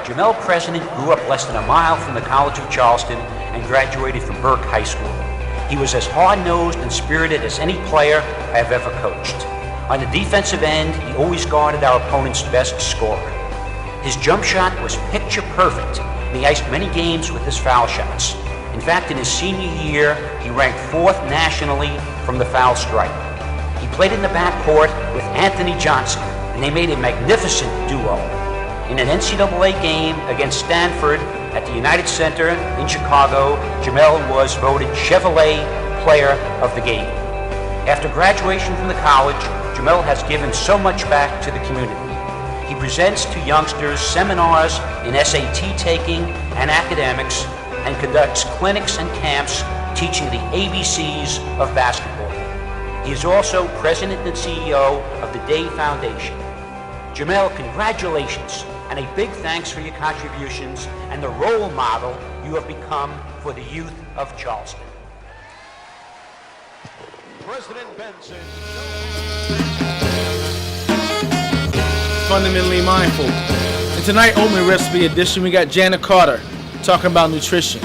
Jamel President grew up less than a mile from the College of Charleston and graduated from Burke High School. He was as hard-nosed and spirited as any player I have ever coached. On the defensive end, he always guarded our opponent's best scorer. His jump shot was picture perfect, and he iced many games with his foul shots. In fact, in his senior year, he ranked 4th nationally from the foul stripe. He played in the backcourt with Anthony Johnson, and they made a magnificent duo. In an NCAA game against Stanford at the United Center in Chicago, Jamel was voted Chevrolet Player of the Game. After graduation from the college, Jamel has given so much back to the community. He presents to youngsters seminars in SAT taking and academics, and conducts clinics and camps teaching the ABCs of basketball. He is also president and CEO of the DAE Foundation. Jamel, congratulations, and a big thanks for your contributions and the role model you have become for the youth of Charleston. President Benson. Fundamentally mindful. And tonight, oatmeal recipe edition, we got Janet Carter talking about nutrition,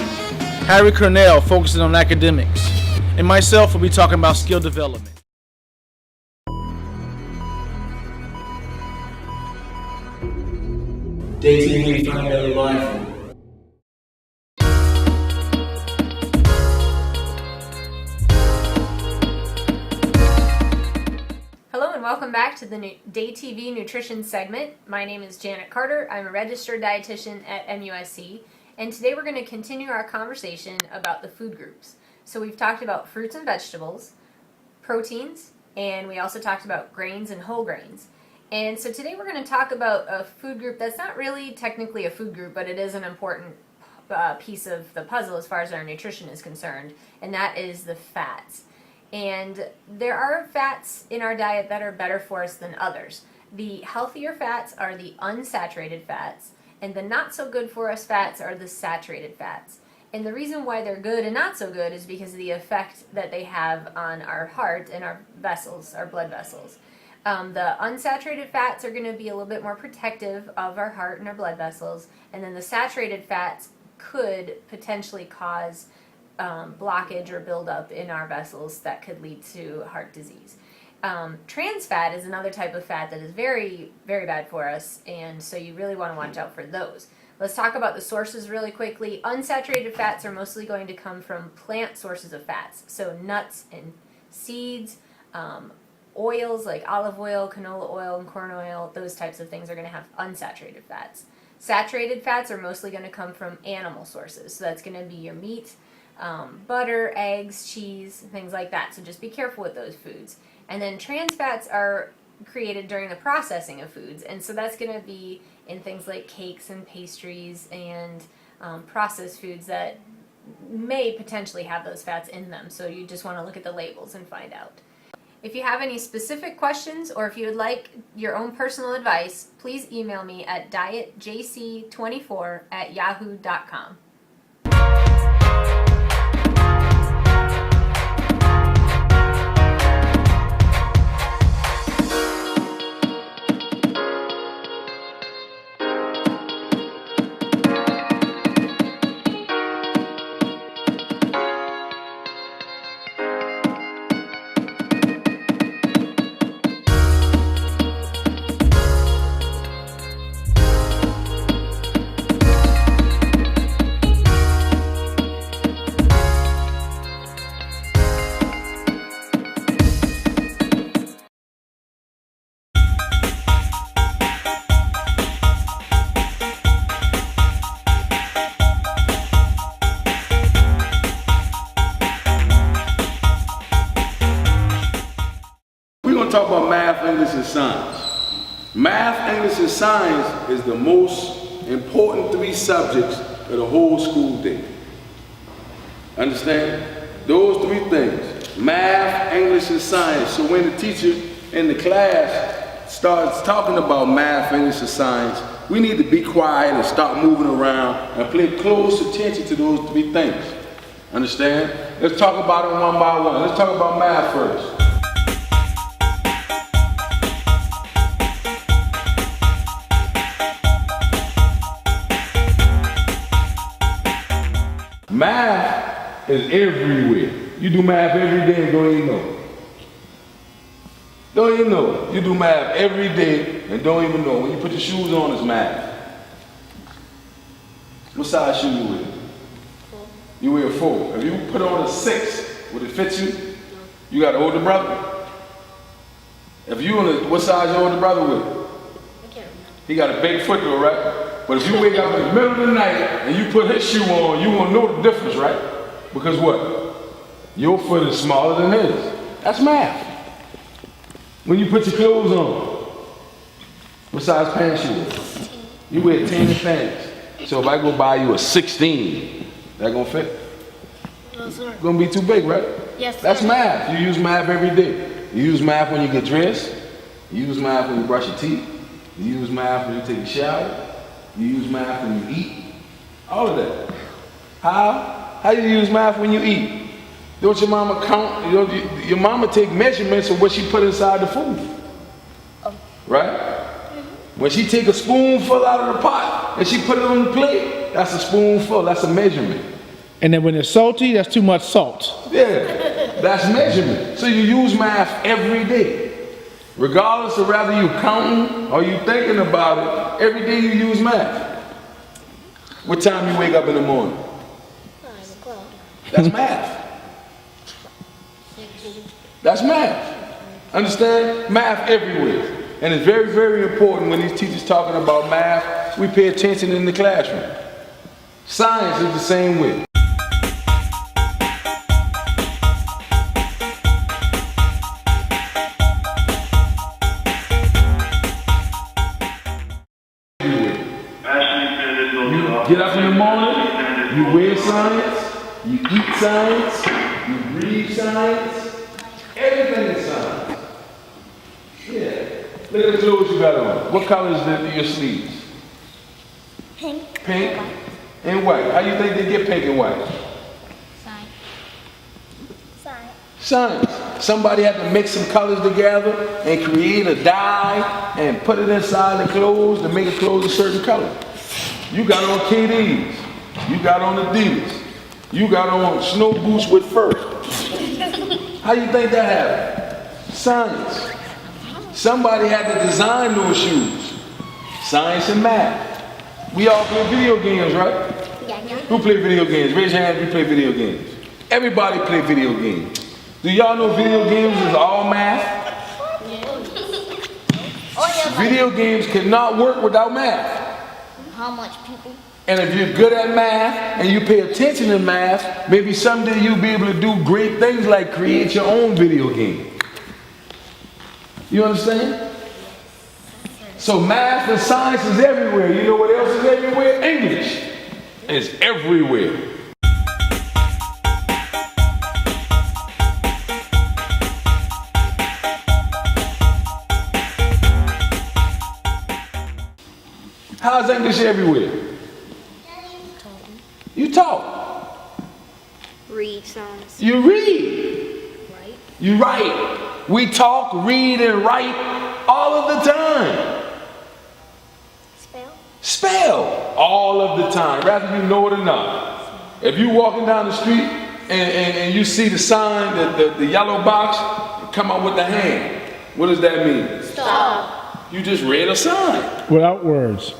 Harry Cornell focusing on academics, and myself will be talking about skill development. DAE TV, fundamentally mindful. Hello and welcome back to the DAE TV Nutrition segment. My name is Janet Carter. I'm a registered dietitian at MUSC, and today we're going to continue our conversation about the food groups. So we've talked about fruits and vegetables, proteins, and we also talked about grains and whole grains. And so today we're going to talk about a food group that's not really technically a food group, but it is an important piece of the puzzle as far as our nutrition is concerned, and that is the fats. And there are fats in our diet that are better for us than others. The healthier fats are the unsaturated fats, and the not so good for us fats are the saturated fats. And the reason why they're good and not so good is because of the effect that they have on our heart and our vessels, our blood vessels. The unsaturated fats are going to be a little bit more protective of our heart and our blood vessels, and then the saturated fats could potentially cause blockage or buildup in our vessels that could lead to heart disease. Trans fat is another type of fat that is very, very bad for us, and so you really want to watch out for those. Let's talk about the sources really quickly. Unsaturated fats are mostly going to come from plant sources of fats, so nuts and seeds, oils like olive oil, canola oil, and corn oil, those types of things are going to have unsaturated fats. Saturated fats are mostly going to come from animal sources, so that's going to be your meat, butter, eggs, cheese, things like that. So just be careful with those foods. And then trans fats are created during the processing of foods, and so that's going to be in things like cakes and pastries and processed foods that may potentially have those fats in them. So you just want to look at the labels and find out. If you have any specific questions or if you would like your own personal advice, please email me at dietjc24@yahoo.com. Talk about math, English, and science. Math, English, and science is the most important 3 subjects of the whole school day. Understand? Those 3 things, math, English, and science. So when the teacher in the class starts talking about math, English, and science, we need to be quiet and stop moving around and pay close attention to those 3 things. Understand? Let's talk about them one by one. Let's talk about math first. Math is everywhere. You do math every day and don't even know. Don't even know. You do math every day and don't even know. When you put your shoes on, it's math. What size shoe you wear? 4. You wear 4. If you put on a 6, would it fit you? You got an older brother? If you what size your older brother with? I can't remember. He got a big foot though, right? But if you wake up in the middle of the night and you put his shoe on, you won't know the difference, right? Because what? Your foot is smaller than his. That's math. When you put your clothes on, what size pants you wear? You wear 10 pants. So if I go buy you a 16, that gonna fit? No, sir. Gonna be too big, right? Yes, sir. That's math. You use math every day. You use math when you get dressed. You use math when you brush your teeth. You use math when you take a shower. You use math when you eat. All of that. How do you use math when you eat? Don't your mama count? Your mama take measurements of what she put inside the food. Right? When she take a spoonful out of the pot and she put it on the plate, that's a spoonful, that's a measurement. And then when it's salty, that's too much salt. Yeah, that's measurement. So you use math every day. Regardless of whether you counting or you thinking about it, every day you use math. What time you wake up in the morning? 5 o'clock. That's math. That's math. Understand? Math everywhere. And it's very, very important when these teachers talking about math, we pay attention in the classroom. Science is the same way. You get up in the morning, you wear science, you eat science, you breathe science, everything is science. Yeah. Look at the clothes you got on. What color is your sleeves? Pink. Pink and white. How you think they get pink and white? Science. Science. Somebody had to mix some colors together and create a dye and put it inside the clothes to make the clothes a certain color. You got on KDs. You got on Adidas. You got on snow boots with fur. How you think that happened? Science. Somebody had to design those shoes. Science and math. We all play video games, right? Yeah. Who play video games? Raise your hand if you play video games. Everybody play video games. Do y'all know video games is all math? Video games cannot work without math. How much people? And if you're good at math and you pay attention to math, maybe someday you'll be able to do great things like create your own video game. You understand? So math and science is everywhere. You know what else is everywhere? English is everywhere. How's English everywhere? You talk. Read songs. You read. Right. You write. We talk, read, and write all of the time. Spell. Spell all of the time, whether you know it or not. If you're walking down the street and you see the sign, the yellow box, come out with the hand. What does that mean? Stop. You just read a sign. Without words.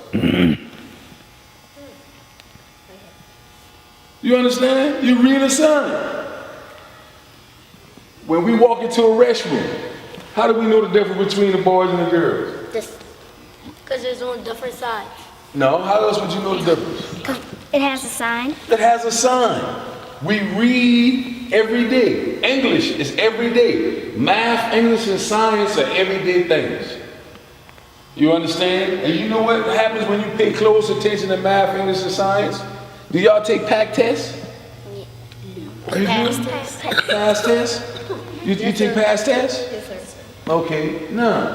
You understand? You read a sign. When we walk into a restroom, how do we know the difference between the boys and the girls? Because there's on different sides. No, how else would you know the difference? Because it has a sign. It has a sign. We read every day. English is every day. Math, English, and science are everyday things. You understand? And you know what happens when you pay close attention to math, English, and science? Do y'all take PAC tests? You Past do? test. Past tests? You take past tests? Yes, sir. Okay, now,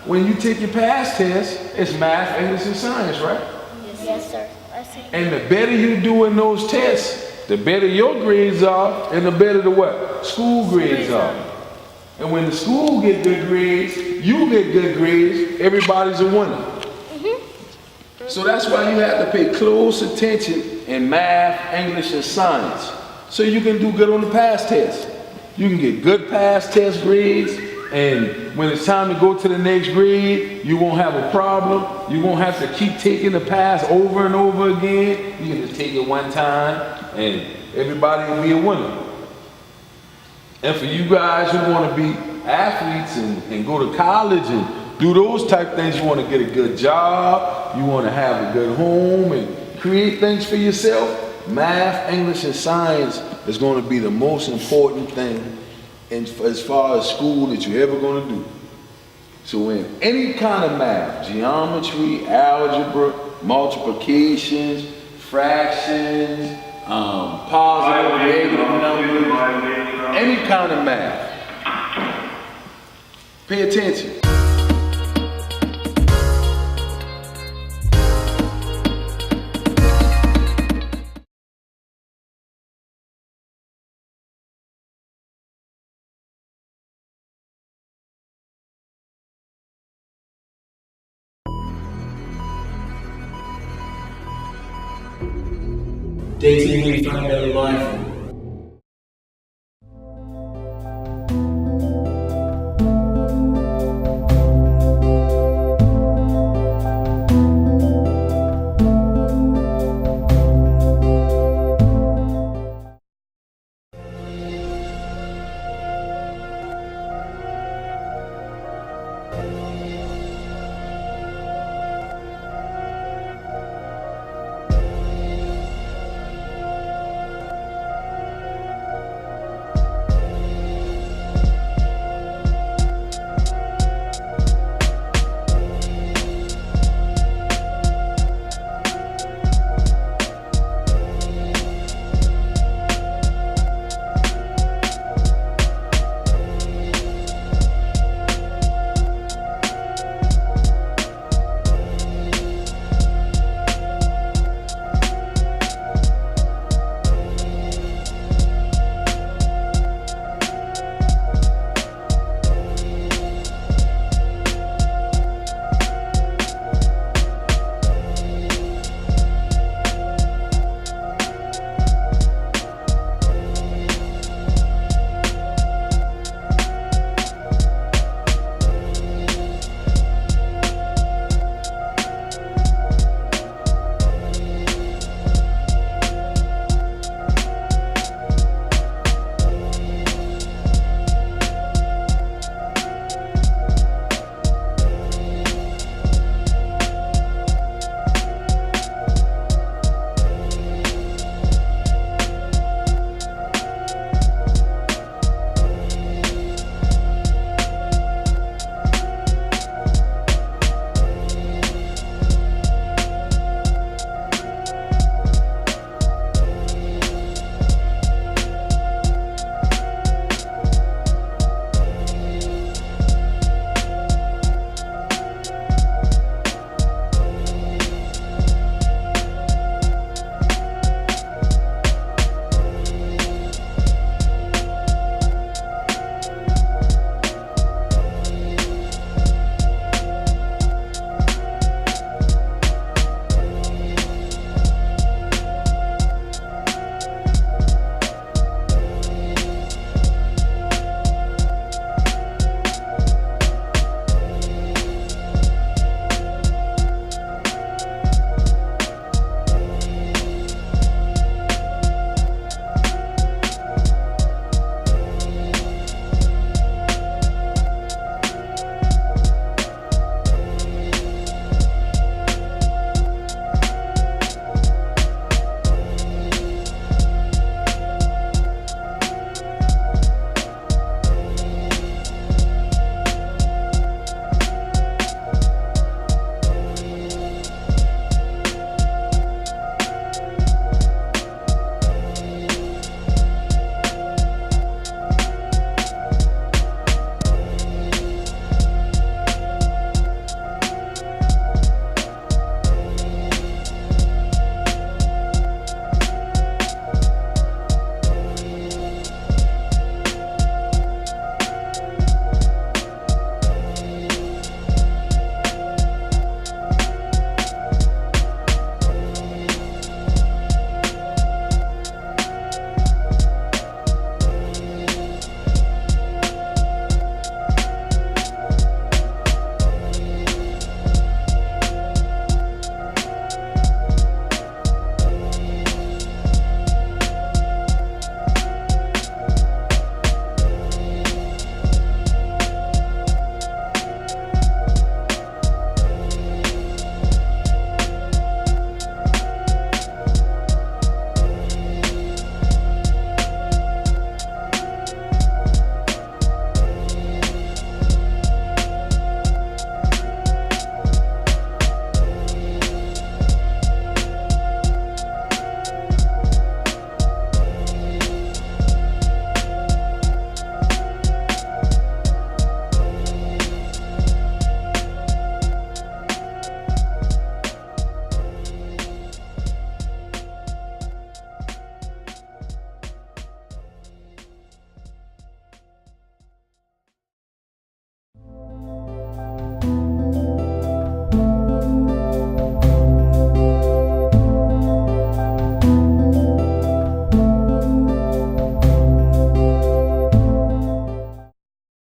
when you take your past test, it's math, English, and science, right? Yes, sir. And the better you do in those tests, the better your grades are, and the better the what? School grades are. And when the school get good grades, you get good grades, everybody's a winner. So that's why you have to pay close attention in math, English, and science, so you can do good on the pass test. You can get good pass test grades, and when it's time to go to the next grade, you won't have a problem. You won't have to keep taking the pass over and over again. You can just take it one time, and everybody will be a winner. And for you guys who want to be athletes and go to college and do those type of things, you want to get a good job, you want to have a good home and create things for yourself, math, English, and science is going to be the most important thing as far as school that you're ever going to do. So in any kind of math, geometry, algebra, multiplications, fractions, positive, negative numbers, any kind of math, pay attention. DAE TV, find better life.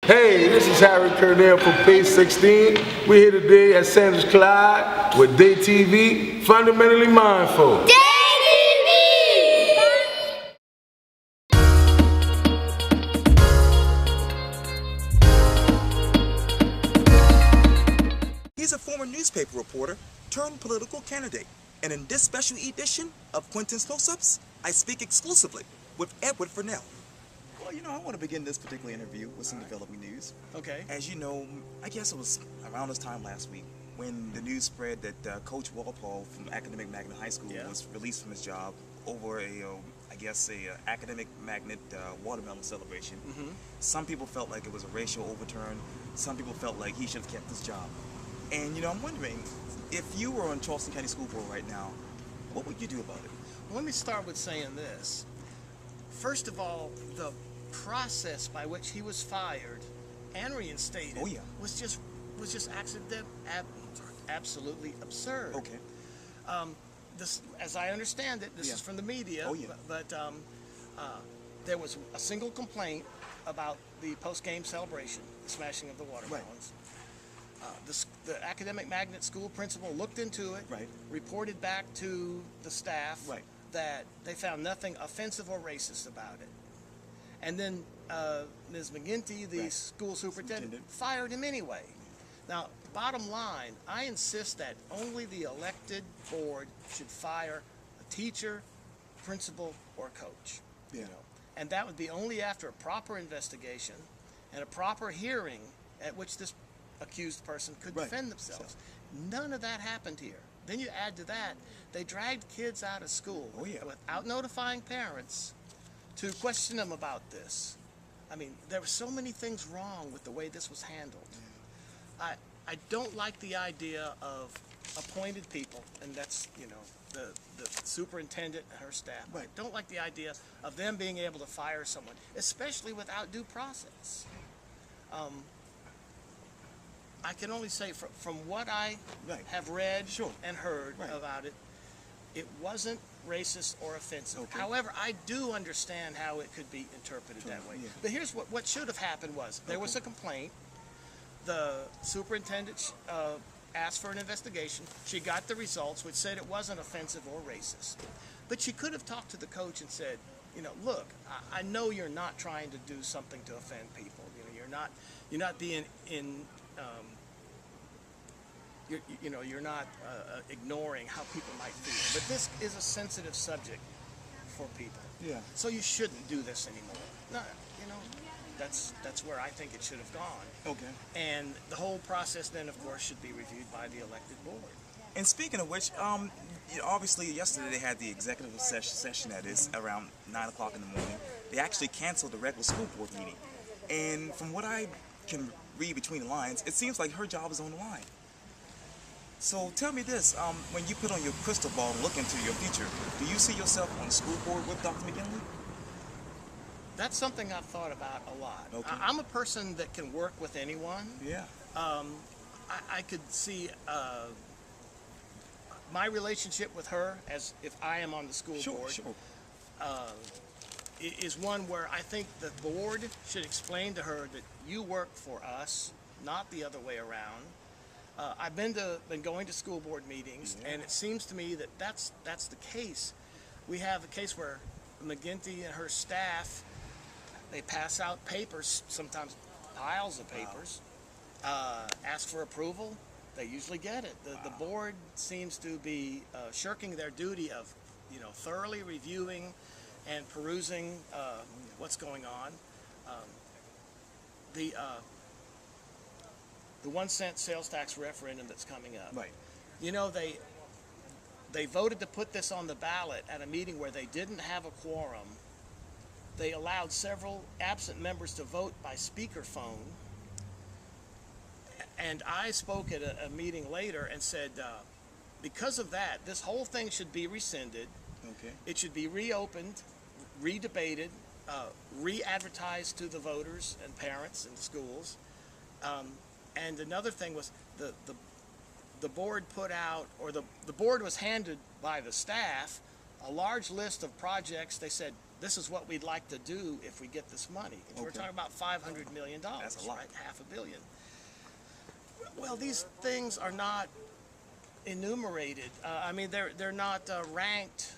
Hey, this is Harry Cornell from Page 16. We're here today at Sanders Clyde with DAE TV, Fundamentally Mindful. DAE TV! He's a former newspaper reporter turned political candidate. And in this special edition of Quentin's Close-Ups, I speak exclusively with Edward Furnell. Well, I want to begin this particular interview with some developing news. Okay. As you know, I guess it was around this time last week when the news spread that Coach Walpole from Academic Magnet High School was released from his job over a Academic Magnet watermelon celebration. Mm-hmm. Some people felt like it was a racial overturn. Some people felt like he should have kept his job. And, I'm wondering, if you were on Charleston County School Board right now, what would you do about it? Let me start with saying this. First of all, the process by which he was fired and reinstated was just absolutely absurd. Okay. This, as I understand it, this is from the media. But there was a single complaint about the post-game celebration, the smashing of the watermelons. The Academic Magnet school principal looked into it, reported back to the staff that they found nothing offensive or racist about it. And then Ms. McGinty, the school superintendent, fired him anyway. Now, bottom line, I insist that only the elected board should fire a teacher, principal, or coach. And that would be only after a proper investigation and a proper hearing at which this accused person could defend themselves. None of that happened here. Then you add to that, they dragged kids out of school without notifying parents to question them about this. I mean, there were so many things wrong with the way this was handled. I don't like the idea of appointed people, and that's, the superintendent and her staff. I don't like the idea of them being able to fire someone, especially without due process. I can only say from what I have read and heard about it, it wasn't racist or offensive. Okay. However, I do understand how it could be interpreted that way. But here's what should have happened was, there was a complaint. The superintendent asked for an investigation. She got the results, which said it wasn't offensive or racist. But she could have talked to the coach and said, look, I know you're not trying to do something to offend people. You're not being you're not ignoring how people might feel. But this is a sensitive subject for people. So you shouldn't do this anymore. No, that's where I think it should have gone. Okay. And the whole process then, of course, should be reviewed by the elected board. And speaking of which, obviously yesterday they had the executive session that is around 9 o'clock in the morning. They actually canceled the regular school board meeting. And from what I can read between the lines, it seems like her job is on the line. So tell me this, when you put on your crystal ball and look into your future, do you see yourself on the school board with Dr. McGinley? That's something I've thought about a lot. Okay. I'm a person that can work with anyone. Yeah. I could see my relationship with her, as if I am on the school board, is one where I think the board should explain to her that you work for us, not the other way around. I've been going to school board meetings, and it seems to me that that's the case. We have a case where McGinty and her staff, they pass out papers, sometimes piles of papers, ask for approval. They usually get it. The board seems to be shirking their duty of, thoroughly reviewing and perusing what's going on. The 1 cent sales tax referendum that's coming up. They voted to put this on the ballot at a meeting where they didn't have a quorum. They allowed several absent members to vote by speakerphone. And I spoke at a meeting later and said, because of that, this whole thing should be rescinded. Okay. It should be reopened, redebated, re-advertised to the voters and parents and schools. And another thing was the board put out, or the board was handed by the staff a large list of projects. They said, this is what we'd like to do if we get this money. We're talking about $500 million, That's a lot. right? $500 million. Well, these things are not enumerated. I mean, they're not ranked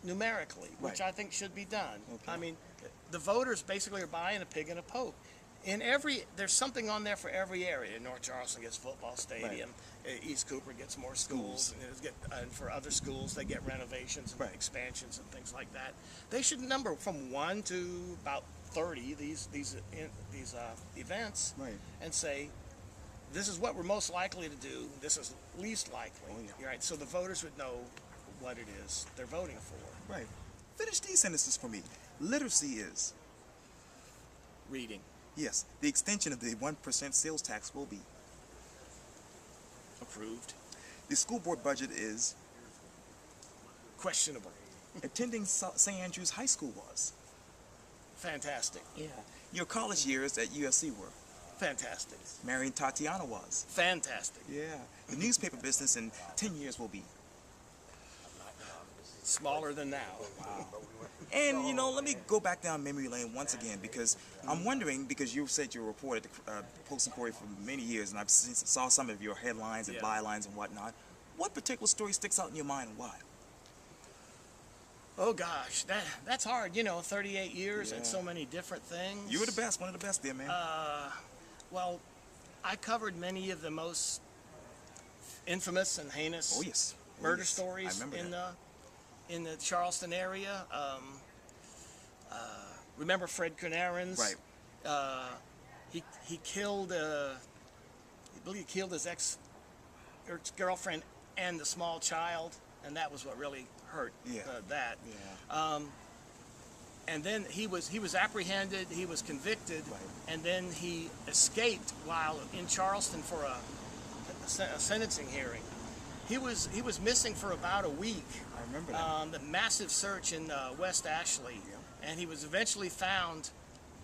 numerically, which I think should be done. I mean, the voters basically are buying a pig and a poke. There's something on there for every area. North Charleston gets football stadium. East Cooper gets more schools, and for other schools they get renovations and expansions and things like that. They should number from 1 to about 30 these events, and say, this is what we're most likely to do. This is least likely, right? So the voters would know what it is they're voting for. Right. Finish these sentences for me. Literacy is reading. Yes. The extension of the 1% sales tax will be approved. The school board budget is questionable. Attending St. Andrews High School was fantastic. Yeah. Your college years at USC were fantastic. Marrying Tatiana was fantastic. Yeah. The newspaper business in 10 years will be smaller than now. Wow. And you know, let me go back down memory lane once again, because I'm wondering, because you said you reported the Post-Inquiry for many years, and I've saw some of your headlines and bylines and whatnot. What particular story sticks out in your mind and why? Oh gosh, that's hard. You know, 38 years and so many different things. You were the best, one of the best there, man. Well, I covered many of the most infamous and heinous murder stories in the Charleston area. Remember Fred Cunarans? Right. He killed, I believe he killed his ex-girlfriend and the small child, and that was what really hurt that. Yeah. And then he was apprehended, he was convicted, and then he escaped while in Charleston for a sentencing hearing. He was missing for about a week. I remember that. The massive search in West Ashley, and he was eventually found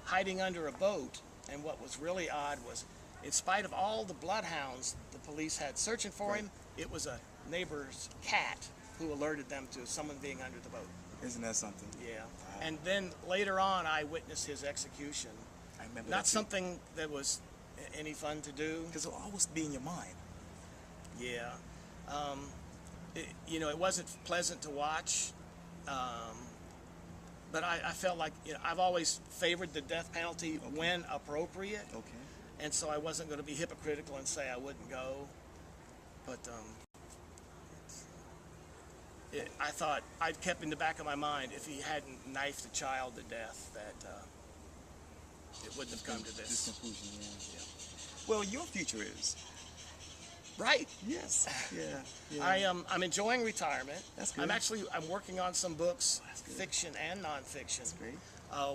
hiding under a boat. And what was really odd was, in spite of all the bloodhounds the police had searching for him, it was a neighbor's cat who alerted them to someone being under the boat. Isn't that something? Yeah. Wow. And then later on, I witnessed his execution. I remember. Not something that was any fun to do. Because it'll always be in your mind. Yeah. You know, it wasn't pleasant to watch, but I felt like, you know, I've always favored the death penalty when appropriate. Okay. And so I wasn't going to be hypocritical and say I wouldn't go. But I thought, I'd kept in the back of my mind, if he hadn't knifed a child to death, that it wouldn't have come to this conclusion. Yeah. Well, your future is. Right. Yes. Yeah. I'm enjoying retirement. That's good. I'm working on some books, fiction and nonfiction. That's great.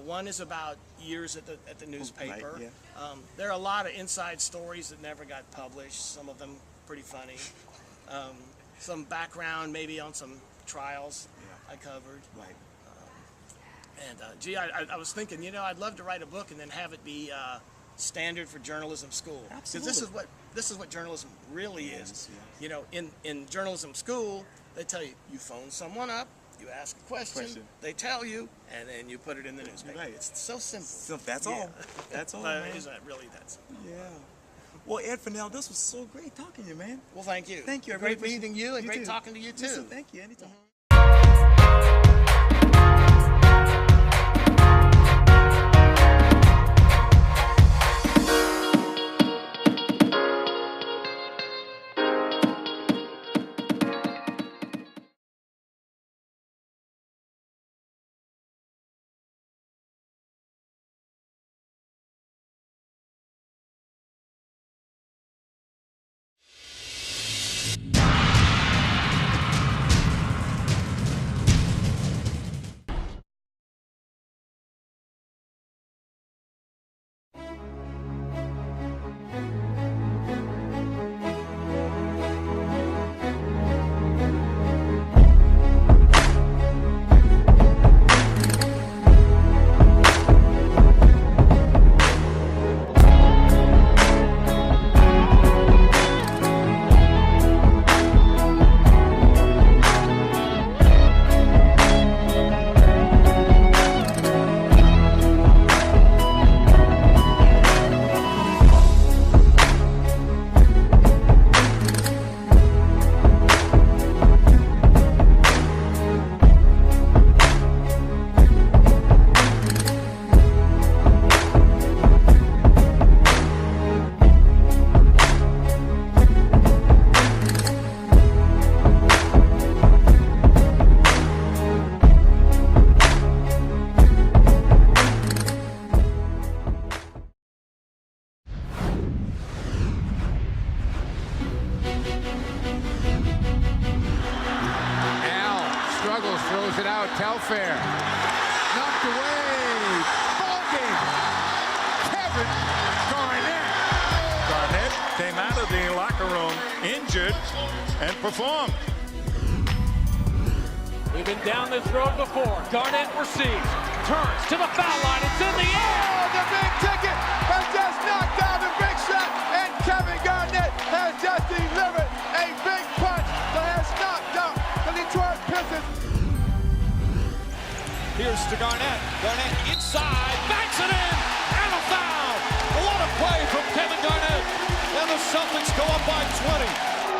One is about years at the newspaper. Right, yeah. There are a lot of inside stories that never got published. Some of them pretty funny. Some background maybe on some trials I covered. Right. Gee, I was thinking, you know, I'd love to write a book and then have it be standard for journalism school. Absolutely. Because this is what journalism really is. Yeah. You know, in journalism school, they tell you, you phone someone up, you ask a question, they tell you, and then you put it in the newspaper. Right. It's so simple. So that's all. That's all, But man. isn't it really that simple? Yeah. Well, Ed Fennell, this was so great talking to you, man. Well, thank you. Thank you. Great meeting you, and great too. talking to you, too. Listen, thank you. Anytime. Telfair. Knocked away. Ball game. Kevin Garnett. Garnett came out of the locker room injured and performed. We've been down this road before. Garnett receives, turns to the foul line. It's in the air. Oh, the big ticket has just knocked down the big shot, and Kevin Garnett has just delivered a big punch that has knocked out the Detroit Pistons. Here's to Garnett. Garnett inside, backs it in, and a foul. What a play from Kevin Garnett. And the Celtics go up by 20.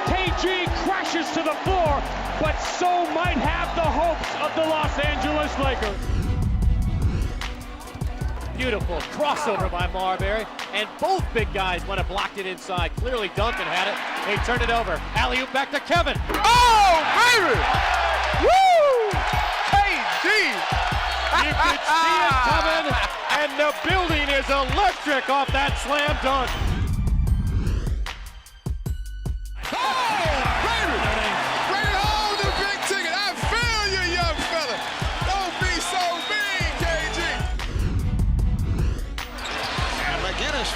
KG crashes to the floor, but so might have the hopes of the Los Angeles Lakers. Beautiful crossover by Marbury, and both big guys went and blocked it inside. Clearly Duncan had it. They turned it over. Alley-oop back to Kevin. Oh, baby! Woo! KG! You could see it coming, and the building is electric off that slam dunk.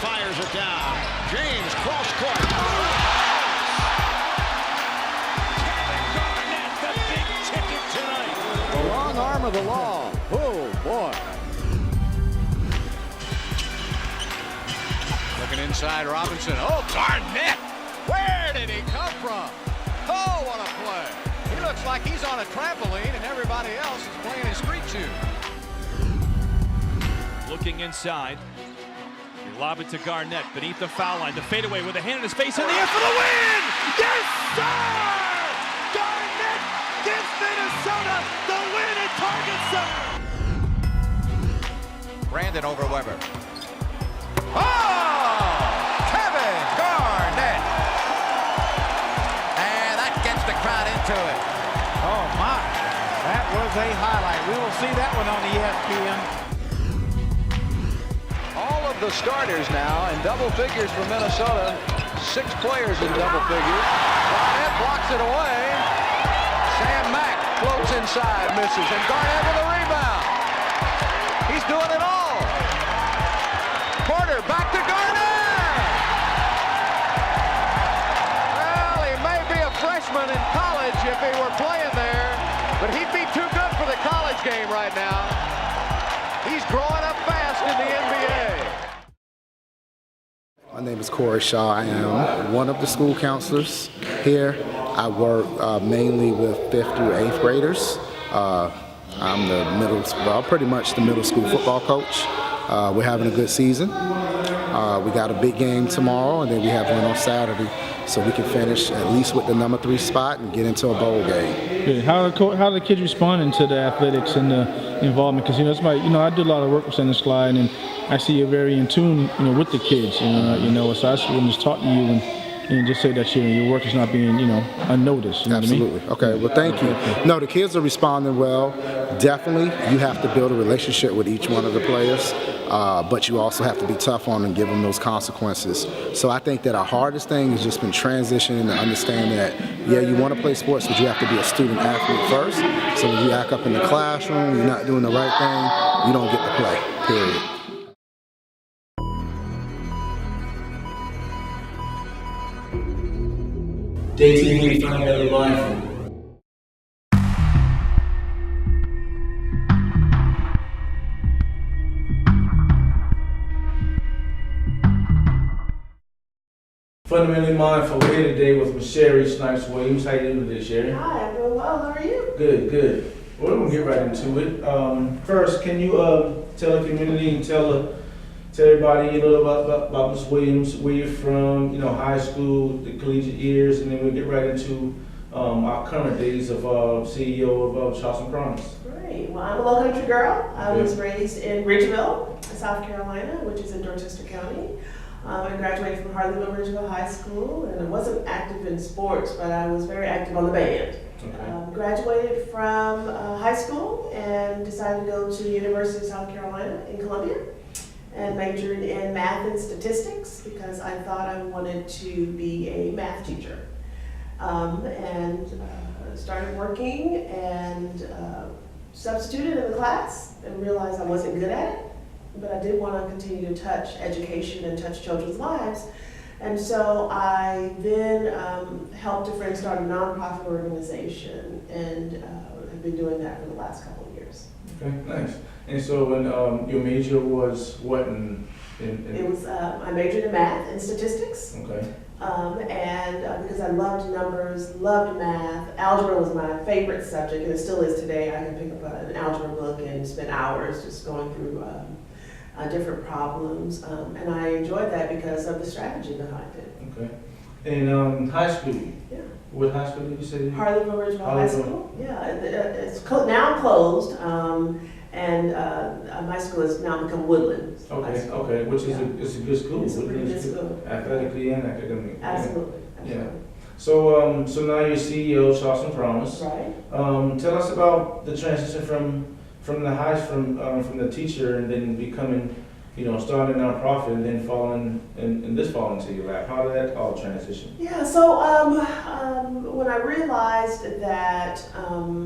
Fires it down. James cross court. Kevin Garnett, the big ticket tonight. The long arm of the law. Oh, boy. Looking inside, Robinson. Oh, Garnett! Where did he come from? Oh, what a play. He looks like he's on a trampoline and everybody else is playing his street shoes. Looking inside. Lob it to Garnett beneath the foul line. The fadeaway with a hand in his face in the air for the win! Yes, sir! Garnett gives Minnesota the win at Target Center. Brandon over Weber. Oh! Kevin Garnett! And that gets the crowd into it. Oh, my. That was a highlight. We will see that one on ESPN. All of the starters now in double figures for Minnesota. 6 players in double figures. Garnett blocks it away. Sam Mack floats inside, misses, and Garnett with a rebound. He's doing it all. Porter back to Garnett. Well, he may be a freshman in college if he were playing there, but he'd be too good for the college game right now. He's growing up fast in the NBA. My name is Corey Shaw. I am one of the school counselors here. I work mainly with 5th through 8th graders. I'm pretty much the middle school football coach. We're having a good season. We got a big game tomorrow, and then we have one on Saturday, so we can finish at least with the number 3 spot and get into a bowl game. Good. How are the kids responding to the athletics and the involvement? Because I do a lot of work with Center Slide, and I see you're very in tune, with the kids. So I just want to just talk to you and just say that your work is not being, unnoticed. Absolutely. What I mean? Okay. Well, thank you. No, the kids are responding well. Definitely, you have to build a relationship with each one of the players, but you also have to be tough on them and give them those consequences. So I think that our hardest thing has just been transitioning and understanding that, yeah, you want to play sports, but you have to be a student athlete first. So when you act up in the classroom, you're not doing the right thing, you don't get to play, period. DAE TV, find another mindful. Fundamentally Mindful. We're here today with Sherrie Snipes Williams. How you doing today, Sherrie? Hi, I'm doing well. How are you? Good, good. Well, we're going to get right into it. First, can you tell the community and tell everybody a little about Ms. Williams, where you're from, high school, the collegiate years, and then we'll get right into our current days of CEO of Charleston Promise. Great. Well, I'm a low country girl. I was raised in Ridgeville, South Carolina, which is in Dorchester County. I graduated from Harleyville Ridgeville High School, and I wasn't active in sports, but I was very active on the band. Okay. Graduated from high school and decided to go to the University of South Carolina in Columbia and majored in math and statistics because I thought I wanted to be a math teacher. And started working and substituted in the class and realized I wasn't good at it, but I did want to continue to touch education and touch children's lives. And so I then helped a friend start a nonprofit organization, and have been doing that for the last couple of years. Okay, nice. And so when your major was what It was, I majored in math and statistics. Okay. Because I loved numbers, loved math, algebra was my favorite subject, and it still is today. I can pick up an algebra book and spend hours just going through different problems, and I enjoyed that because of the strategy behind it. Okay. And high school? Yeah. What high school did you say? Harleyville Ridgeville High School. Yeah, it's now closed, and my school has now become Woodlands. Okay, okay, which is it's a good school. It's a pretty good school. Athletically and academically. Absolutely. Yeah. So so now you're CEO of Charleston Promise. Right. Tell us about the transition from the teacher and then becoming, starting a nonprofit and then falling into your lap. How did that all transition? Yeah, so when I realized that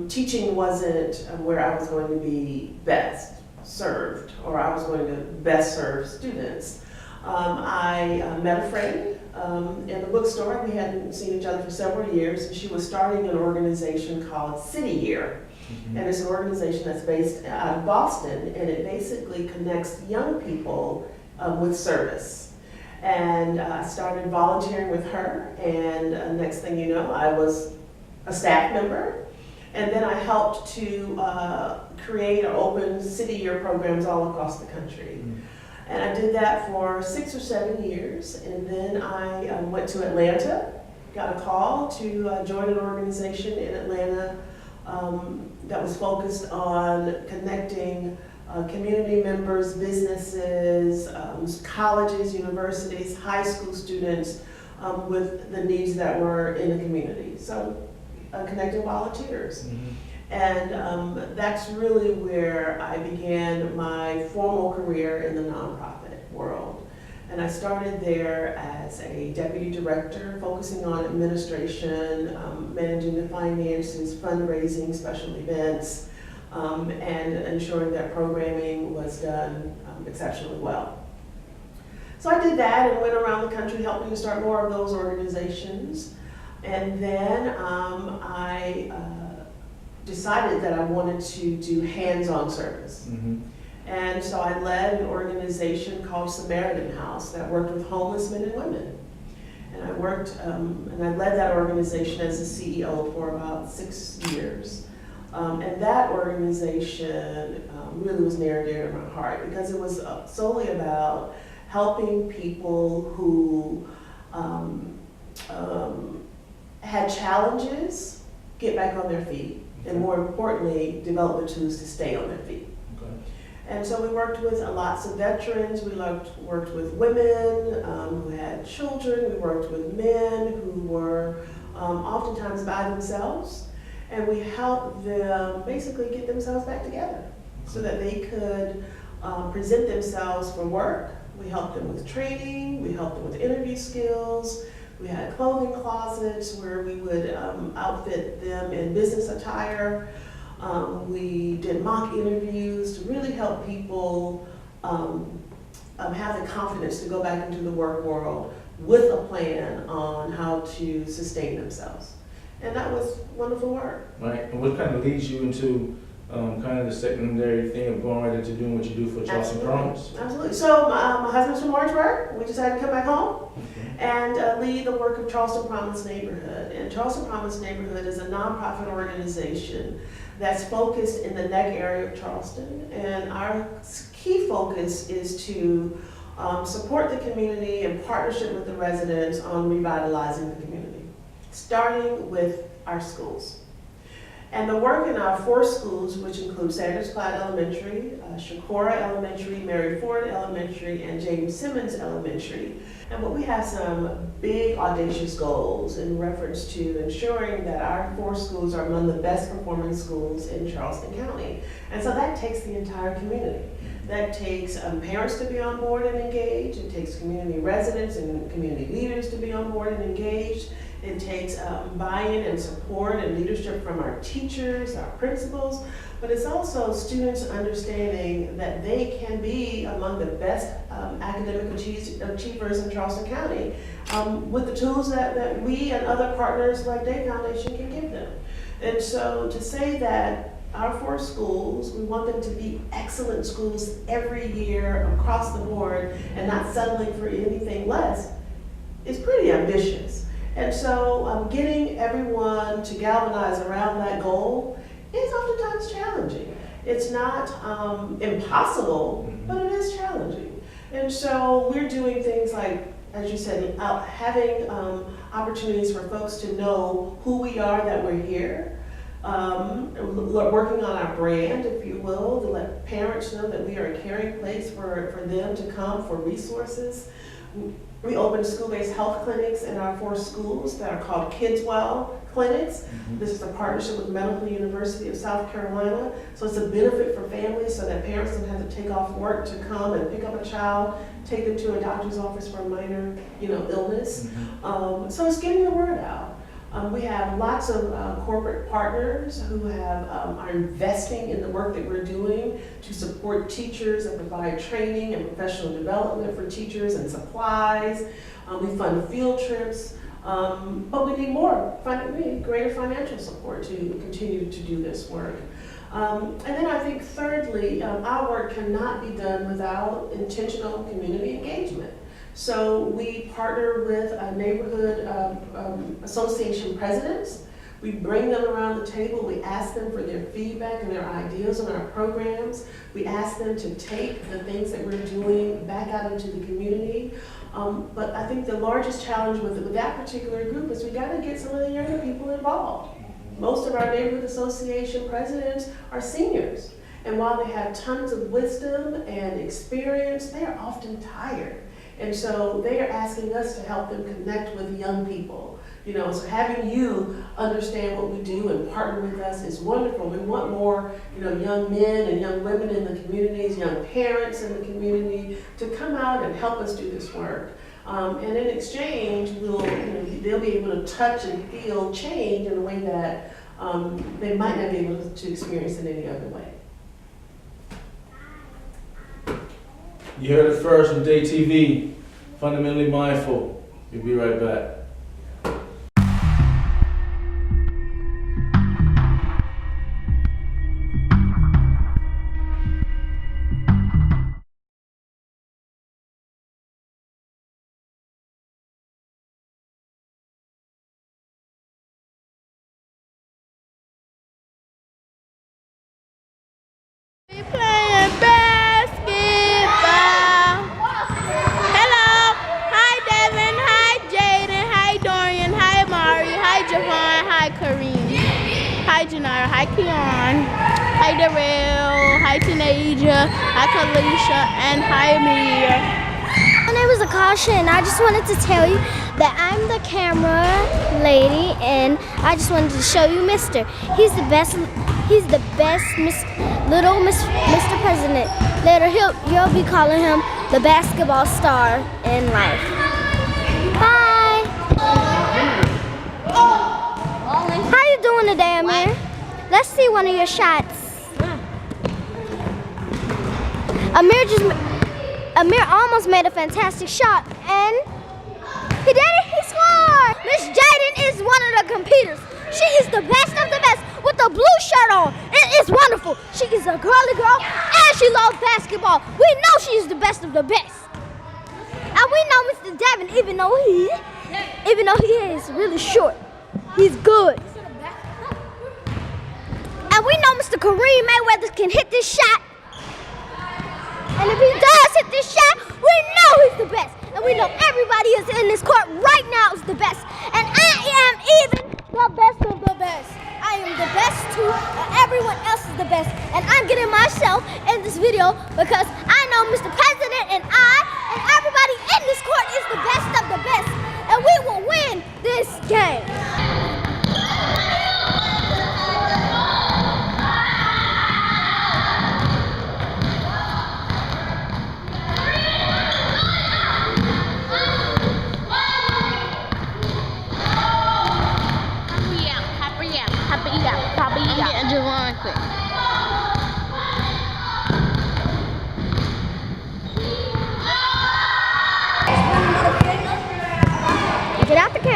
teaching wasn't where I was going to be best served, or I was going to best serve students, I met a friend in the bookstore. We hadn't seen each other for several years, and she was starting an organization called City Year. And it's an organization that's based out of Boston, and it basically connects young people with service. And I started volunteering with her, and next thing you know, I was a staff member. And then I helped to create or open City Year programs all across the country. And I did that for 6 or 7 years, and then I went to Atlanta, got a call to join an organization in Atlanta that was focused on connecting community members, businesses, colleges, universities, high school students with the needs that were in the community. So connecting volunteers. And that's really where I began my formal career in the nonprofit world. And I started there as a deputy director, focusing on administration, managing the finances, fundraising, special events, and ensuring that programming was done exceptionally well. So I did that and went around the country helping to start more of those organizations. And then I decided that I wanted to do hands-on service. And so I led an organization called Samaritan House that worked with homeless men and women. And I worked, and I led that organization as a CEO for about 6 years. And that organization really was near and dear to my heart because it was solely about helping people who had challenges get back on their feet, and more importantly, develop the tools to stay on their feet. And so we worked with lots of veterans, we worked with women who had children, we worked with men who were oftentimes by themselves, and we helped them basically get themselves back together so that they could present themselves for work. We helped them with training, we helped them with interview skills, we had clothing closets where we would outfit them in business attire. We did mock interviews to really help people have the confidence to go back into the work world with a plan on how to sustain themselves. And that was wonderful work. Right, and what kind of leads you into kind of the secondary thing of going right into doing what you do for Charleston Promise? Absolutely. So my husband's from Orangeburg. We decided to come back home and lead the work of Charleston Promise Neighborhood. And Charleston Promise Neighborhood is a nonprofit organization that's focused in the neck area of Charleston. And our key focus is to support the community in partnership with the residents on revitalizing the community, starting with our schools. And the work in our 4 schools, which include Sanders Clyde Elementary, Shakora Elementary, Mary Ford Elementary, and James Simmons Elementary. And we have some big audacious goals in reference to ensuring that our 4 schools are among the best performing schools in Charleston County. And so that takes the entire community. That takes parents to be on board and engaged. It takes community residents and community leaders to be on board and engaged. It takes buy-in and support and leadership from our teachers, our principals, but it's also students understanding that they can be among the best academic achievers in Charleston County with the tools that we and other partners like DAE Foundation can give them. And so to say that our 4 schools, we want them to be excellent schools every year across the board and not settling for anything less is pretty ambitious. And so getting everyone to galvanize around that goal is oftentimes challenging. It's not impossible, but it is challenging. And so we're doing things like, as you said, having opportunities for folks to know who we are, that we're here. Working on our brand, if you will, to let parents know that we are a caring place for them to come for resources. We opened school-based health clinics in our 4 schools that are called KidsWell clinics. This is a partnership with Medical University of South Carolina. So it's a benefit for families so that parents don't have to take off work to come and pick up a child, take them to a doctor's office for a minor, illness. So it's getting the word out. We have lots of corporate partners who are investing in the work that we're doing to support teachers and provide training and professional development for teachers and supplies. We fund field trips, but we need greater financial support to continue to do this work. And then I think thirdly, our work cannot be done without intentional community engagement. So we partner with neighborhood association presidents. We bring them around the table. We ask them for their feedback and their ideas on our programs. We ask them to take the things that we're doing back out into the community. But I think the largest challenge with that particular group is we got to get some of the younger people involved. Most of our neighborhood association presidents are seniors. And while they have tons of wisdom and experience, they are often tired. And so they are asking us to help them connect with young people. So having you understand what we do and partner with us is wonderful. We want more, young men and young women in the communities, young parents in the community to come out and help us do this work. And in exchange, they'll be able to touch and feel change in a way that they might not be able to experience in any other way. You heard it first on DAE TV, Fundamentally Mindful. We'll be right back. Hi Janara, hi Keon, hi Darrell, hi Tanaja, hi Kalisha, and hi Amelia. My name is Akasha, and I just wanted to tell you that I'm the camera lady, and I just wanted to show you Mr. He's the best Mr. President. Later you'll be calling him the basketball star in life. Bye. How you doing today, Amir? Let's see one of your shots. Amir almost made a fantastic shot, and he did it. He scored. Miss Jaden is one of the competitors. She is the best of the best with the blue shirt on. It is wonderful. She is a girly girl, and she loves basketball. We know she is the best of the best. And we know Mr. Devin, even though he is really short, he's good. And we know Mr. Kareem Mayweather can hit this shot. And if he does hit this shot, we know he's the best. And we know everybody is in this court right now is the best. And I am even the best of the best. I am the best too, and everyone else is the best. And I'm getting myself in this video because I know Mr. President and I and everybody in this court is the best of the best. And we will win this game.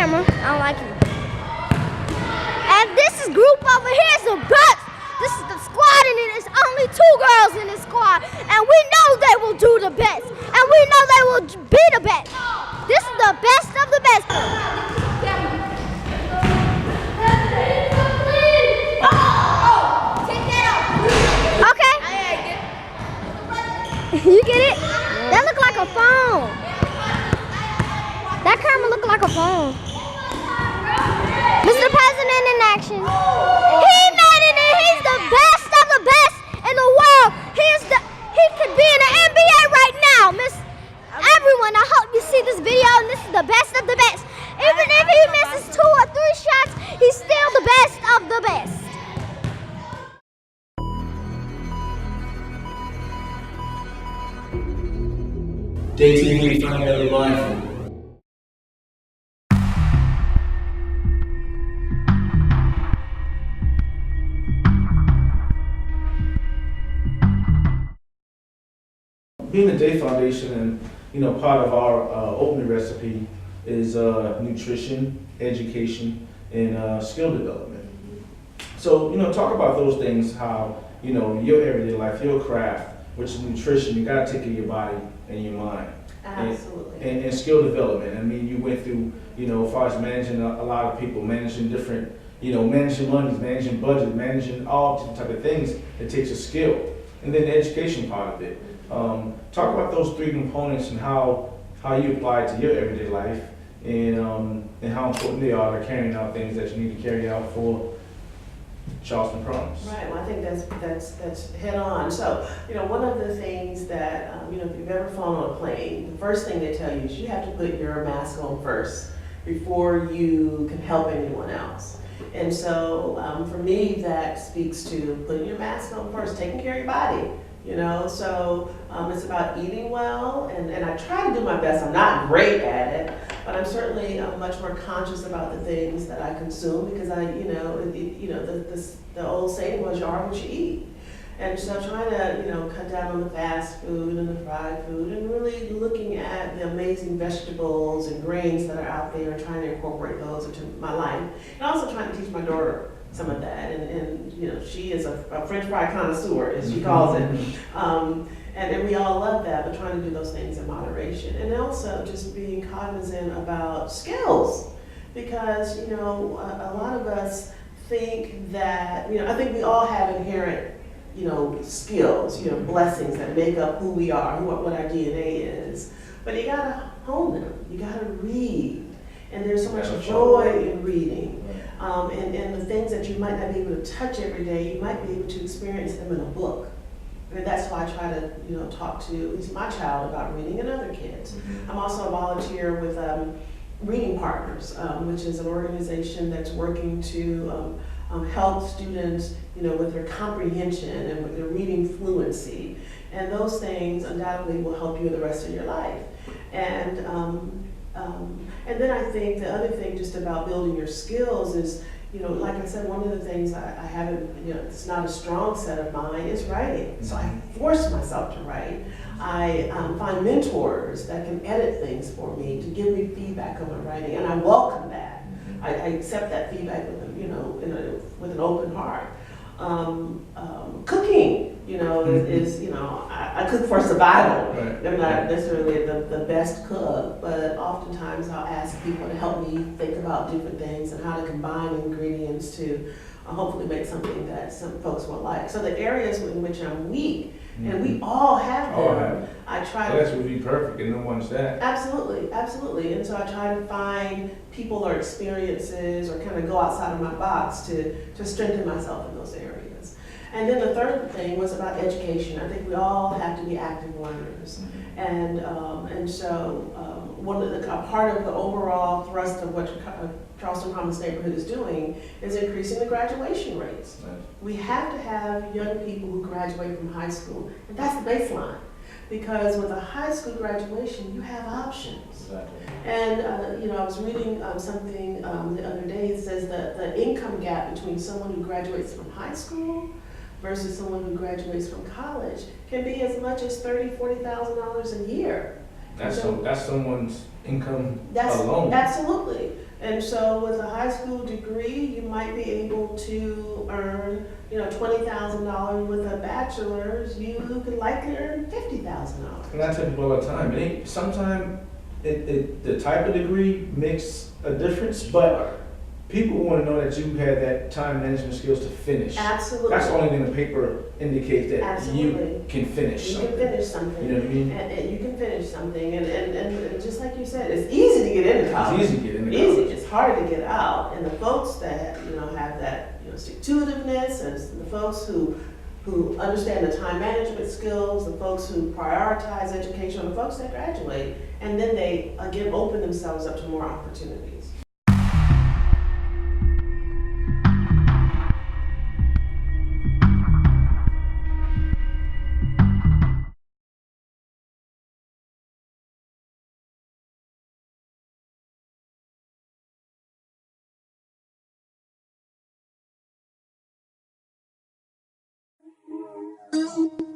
camera. I don't like you. And this is group over here is the best. This is the squad, and it is only 2 girls in this squad. And we know they will do the best. And we know they will be the best. This is the best of the best. Okay. You get it? That look like a phone. That camera look like a phone. Mr. President in action. He made it, and he's the best of the best in the world. He could be in the NBA right now, Miss. Everyone, I hope you see this video, and this is the best of the best. Even if he misses 2 or 3 shots, he's still the best of the best. DAE TV, fundamentally mindful. Being the DAE Foundation, and part of our opening recipe is nutrition, education, and skill development. So talk about those things. How your everyday life, your craft, which is nutrition. You gotta take care of your body and your mind. Absolutely. And skill development. I mean, you went through as far as managing a lot of people, managing different, managing monies, managing budget, managing all different type of things. It takes a skill, and then the education part of it. Talk about those 3 components and how you apply it to your everyday life, and how important they are to carrying out things that you need to carry out for Charleston Promise. Right. Well, I think that's head on. So, one of the things that if you've ever flown on a plane, the first thing they tell you is you have to put your mask on first before you can help anyone else. And so, for me, that speaks to putting your mask on first, taking care of your body. So it's about eating well, and I try to do my best. I'm not great at it, but I'm certainly much more conscious about the things that I consume, because the old saying was you are what you eat. And so trying to cut down on the fast food and the fried food, and really looking at the amazing vegetables and grains that are out there, and trying to incorporate those into my life, and also trying to teach my daughter some of that, and she is a French fry connoisseur, as she calls it, and we all love that, but trying to do those things in moderation, and also just being cognizant about skills, because a lot of us think that I think we all have inherent skills, blessings that make up who we are, what our DNA is, but you gotta hone them, you gotta read. And there's so much joy in reading. And the things that you might not be able to touch every day, you might be able to experience them in a book. And that's why I try to talk to at least my child about reading and other kids. I'm also a volunteer with Reading Partners, which is an organization that's working to help students with their comprehension and with their reading fluency. And those things undoubtedly will help you the rest of your life. And then I think the other thing just about building your skills is, like I said, one of the things I haven't, it's not a strong set of mine is writing. So I force myself to write. I find mentors that can edit things for me to give me feedback on my writing, and I welcome that. I accept that feedback with with an open heart. Cooking, is I cook for survival. Right. I'm not necessarily the best cook, but oftentimes I'll ask people to help me think about different things and how to combine ingredients to hopefully make something that some folks will like. So the areas in which I'm weak, and we all have them, I try to... That's would be perfect, and no one's that. Absolutely, absolutely. And so I try to find people or experiences or kind of go outside of my box to strengthen myself in those areas. And then the third thing was about education. I think we all have to be active learners. And so a part of the overall thrust of what Charleston Promise neighborhood is doing is increasing the graduation rates. Right. We have to have young people who graduate from high school, and that's the baseline. Because with a high school graduation, you have options. Exactly. And I was reading something the other day. It says that the income gap between someone who graduates from high school versus someone who graduates from college can be as much as $30,000, $40,000 a year. That's someone's income alone. Absolutely. And so with a high school degree, you might be able to earn, $20,000. With a bachelor's, you could likely earn $50,000. And I tell people all the time, sometimes the type of degree makes a difference, but people want to know that you had that time management skills to finish. Absolutely. That's the only thing the paper indicates, that Absolutely. you can finish something. You can finish something. You know what I mean? And you can finish something. And just like you said, it's easy to get into college. It's easy to get into college. It's hard to get out. And the folks that, have that, stick-to-itiveness, and the folks who understand the time management skills, the folks who prioritize education, the folks that graduate, and then they, again, open themselves up to more opportunities. Thank you.